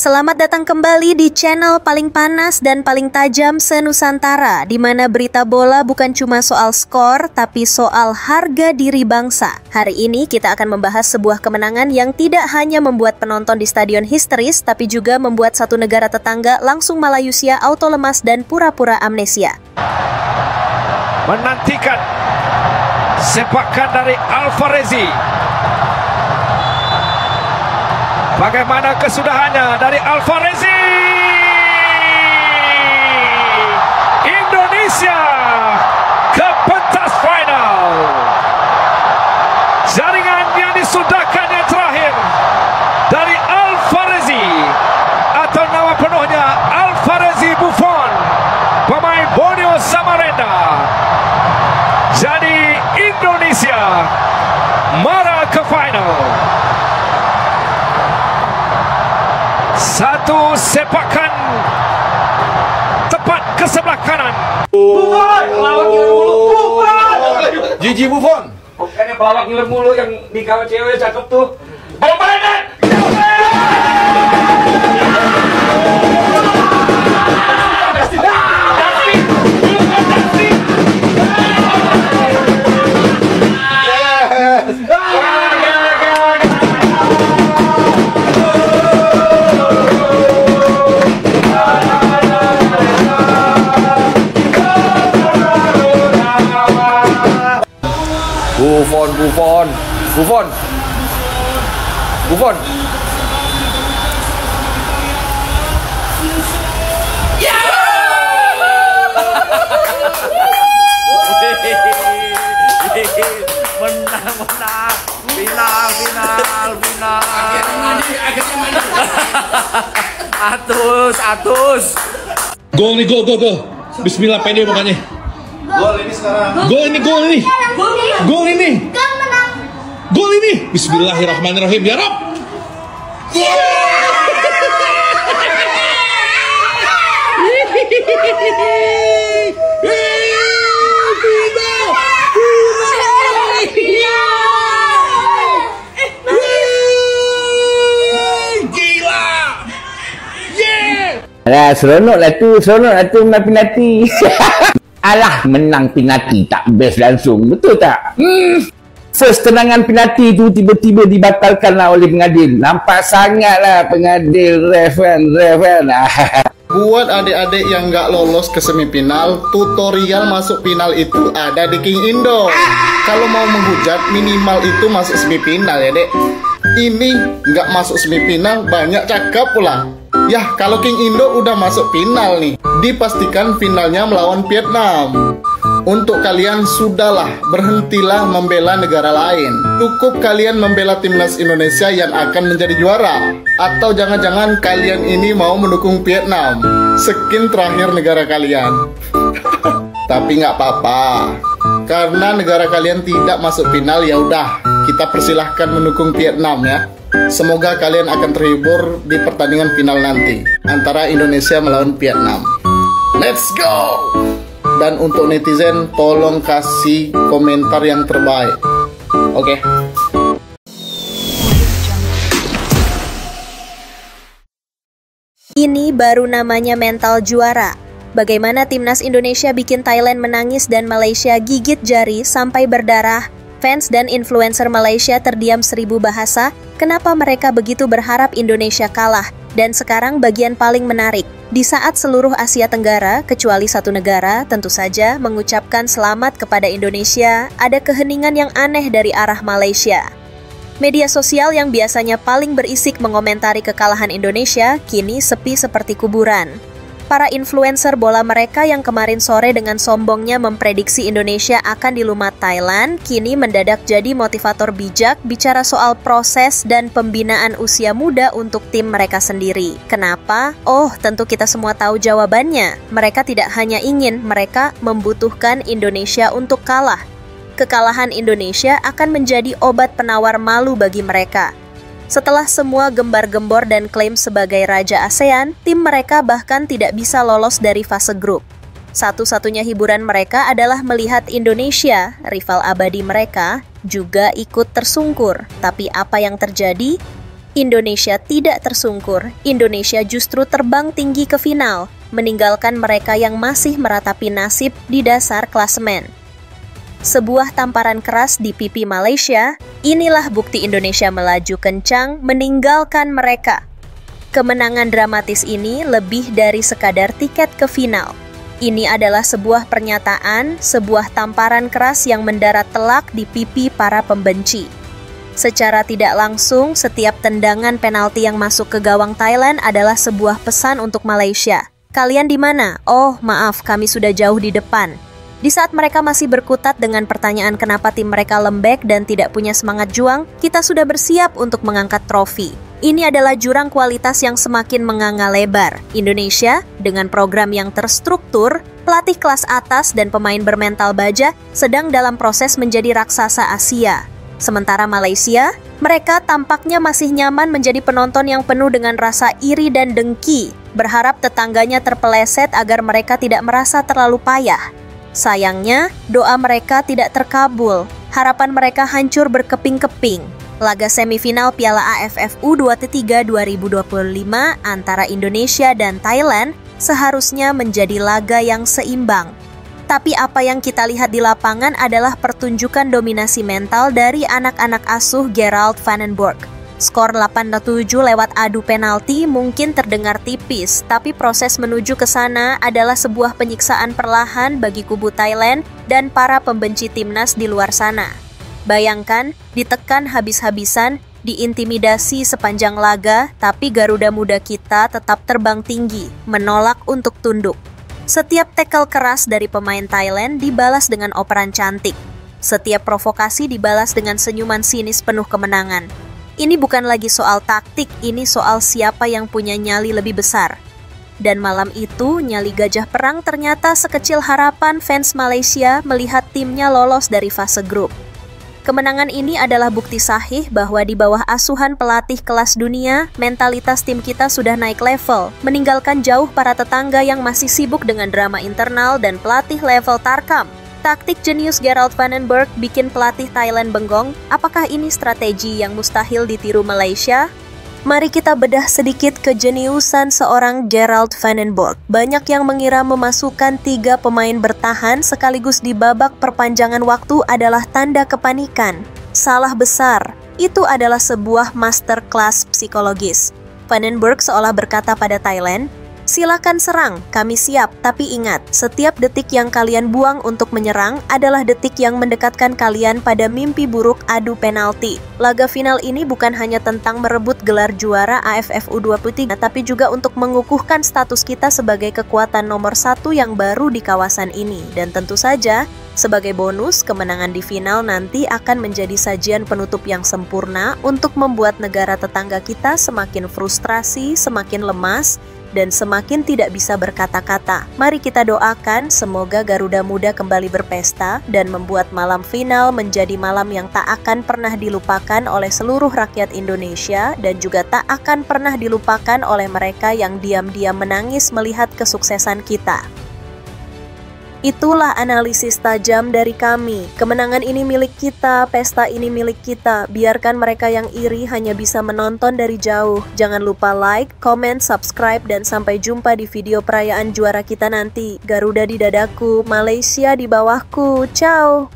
Selamat datang kembali di channel paling panas dan paling tajam se-Nusantara, di mana berita bola bukan cuma soal skor, tapi soal harga diri bangsa. Hari ini kita akan membahas sebuah kemenangan yang tidak hanya membuat penonton di stadion histeris, tapi juga membuat satu negara tetangga langsung malayusia, auto lemas, dan pura-pura amnesia. Menantikan sepakan dari Alvarezi. Bagaimana kesudahannya dari Alvarezi? Indonesia ke pentas final. Jaringan yang disudahkan yang terakhir dari Alvarezi, atau nama penuhnya Alvarezi Buffon, pemain Borneo Samarinda. Jadi Indonesia marah ke final. Satu sepakan tepat ke sebelah kanan. Buffon! Pelawak ngiler mulu. Buffon! Gigi Buffon. Bukannya pelawak ngiler mulu yang di kawan cewek cakep tuh. Bombainan! Buffon. Menang. Final. Atus. Gol nih, gol. Bismillah, pede makanya. Gol ini sekarang. Gol ini. Bismillahirrahmanirrahim, ya Rob. Alah, seronok lah tu menang penalti. Alah, menang penalti tak best langsung, betul tak? First tenangan penalti tu tiba-tiba dibatalkan lah oleh pengadil. Nampak sangat lah pengadil ref kan. Buat adik-adik yang nggak lolos ke semifinal, tutorial masuk final itu ada di King Indo. Kalau mau menghujat, minimal itu masuk semifinal ya dek. Ini nggak masuk semifinal, banyak cakap pula. Yah, kalau King Indo udah masuk final nih, dipastikan finalnya melawan Vietnam. Untuk kalian sudahlah, berhentilah membela negara lain. Cukup kalian membela timnas Indonesia yang akan menjadi juara. Atau jangan-jangan kalian ini mau mendukung Vietnam, skin terakhir negara kalian. Tapi nggak apa-apa, karena negara kalian tidak masuk final, ya udah, kita persilahkan mendukung Vietnam ya. Semoga kalian akan terhibur di pertandingan final nanti antara Indonesia melawan Vietnam. Let's go! Dan untuk netizen, tolong kasih komentar yang terbaik. Oke. Ini baru namanya mental juara. Bagaimana timnas Indonesia bikin Thailand menangis dan Malaysia gigit jari sampai berdarah. Fans dan influencer Malaysia terdiam 1000 bahasa. Kenapa mereka begitu berharap Indonesia kalah? Dan sekarang bagian paling menarik. Di saat seluruh Asia Tenggara, kecuali satu negara, tentu saja mengucapkan selamat kepada Indonesia, ada keheningan yang aneh dari arah Malaysia. Media sosial yang biasanya paling berisik mengomentari kekalahan Indonesia, kini sepi seperti kuburan. Para influencer bola mereka yang kemarin sore dengan sombongnya memprediksi Indonesia akan dilumat Thailand, kini mendadak jadi motivator bijak bicara soal proses dan pembinaan usia muda untuk tim mereka sendiri. Kenapa? Oh, tentu kita semua tahu jawabannya. Mereka tidak hanya ingin, mereka membutuhkan Indonesia untuk kalah. Kekalahan Indonesia akan menjadi obat penawar malu bagi mereka. Setelah semua gembar-gembor dan klaim sebagai Raja ASEAN, tim mereka bahkan tidak bisa lolos dari fase grup. Satu-satunya hiburan mereka adalah melihat Indonesia, rival abadi mereka, juga ikut tersungkur. Tapi apa yang terjadi? Indonesia tidak tersungkur, Indonesia justru terbang tinggi ke final, meninggalkan mereka yang masih meratapi nasib di dasar klasemen. Sebuah tamparan keras di pipi Malaysia, inilah bukti Indonesia melaju kencang meninggalkan mereka. Kemenangan dramatis ini lebih dari sekadar tiket ke final. Ini adalah sebuah pernyataan, sebuah tamparan keras yang mendarat telak di pipi para pembenci. Secara tidak langsung, setiap tendangan penalti yang masuk ke gawang Thailand adalah sebuah pesan untuk Malaysia. Kalian di mana? Oh, maaf, kami sudah jauh di depan. Di saat mereka masih berkutat dengan pertanyaan kenapa tim mereka lembek dan tidak punya semangat juang, kita sudah bersiap untuk mengangkat trofi. Ini adalah jurang kualitas yang semakin menganga lebar. Indonesia, dengan program yang terstruktur, pelatih kelas atas dan pemain bermental baja, sedang dalam proses menjadi raksasa Asia. Sementara Malaysia, mereka tampaknya masih nyaman menjadi penonton yang penuh dengan rasa iri dan dengki, berharap tetangganya terpeleset agar mereka tidak merasa terlalu payah. Sayangnya, doa mereka tidak terkabul, harapan mereka hancur berkeping-keping. Laga semifinal Piala AFF U23 2025 antara Indonesia dan Thailand seharusnya menjadi laga yang seimbang. Tapi apa yang kita lihat di lapangan adalah pertunjukan dominasi mental dari anak-anak asuh Gerald van den Borg. Skor 8-7 lewat adu penalti mungkin terdengar tipis, tapi proses menuju ke sana adalah sebuah penyiksaan perlahan bagi kubu Thailand dan para pembenci timnas di luar sana. Bayangkan, ditekan habis-habisan, diintimidasi sepanjang laga, tapi Garuda Muda kita tetap terbang tinggi, menolak untuk tunduk. Setiap tackle keras dari pemain Thailand dibalas dengan operan cantik. Setiap provokasi dibalas dengan senyuman sinis penuh kemenangan. Ini bukan lagi soal taktik, ini soal siapa yang punya nyali lebih besar. Dan malam itu, nyali gajah perang ternyata sekecil harapan fans Malaysia melihat timnya lolos dari fase grup. Kemenangan ini adalah bukti sahih bahwa di bawah asuhan pelatih kelas dunia, mentalitas tim kita sudah naik level, meninggalkan jauh para tetangga yang masih sibuk dengan drama internal dan pelatih level tarkam. Taktik jenius Gerald van den Borg bikin pelatih Thailand bengong. Apakah ini strategi yang mustahil ditiru Malaysia? Mari kita bedah sedikit kejeniusan seorang Gerald van den Borg. Banyak yang mengira memasukkan 3 pemain bertahan sekaligus di babak perpanjangan waktu adalah tanda kepanikan. Salah besar. Itu adalah sebuah masterclass psikologis. Van den Borg seolah berkata pada Thailand, "Silakan serang, kami siap, tapi ingat, setiap detik yang kalian buang untuk menyerang adalah detik yang mendekatkan kalian pada mimpi buruk adu penalti." Laga final ini bukan hanya tentang merebut gelar juara AFF U23, tapi juga untuk mengukuhkan status kita sebagai kekuatan nomor 1 yang baru di kawasan ini. Dan tentu saja, sebagai bonus, kemenangan di final nanti akan menjadi sajian penutup yang sempurna untuk membuat negara tetangga kita semakin frustrasi, semakin lemas, dan semakin tidak bisa berkata-kata. Mari kita doakan semoga Garuda Muda kembali berpesta dan membuat malam final menjadi malam yang tak akan pernah dilupakan oleh seluruh rakyat Indonesia dan juga tak akan pernah dilupakan oleh mereka yang diam-diam menangis melihat kesuksesan kita. Itulah analisis tajam dari kami. Kemenangan ini milik kita, pesta ini milik kita. Biarkan mereka yang iri hanya bisa menonton dari jauh. Jangan lupa like, comment, subscribe, dan sampai jumpa di video perayaan juara kita nanti. Garuda di dadaku, Malaysia di bawahku. Ciao!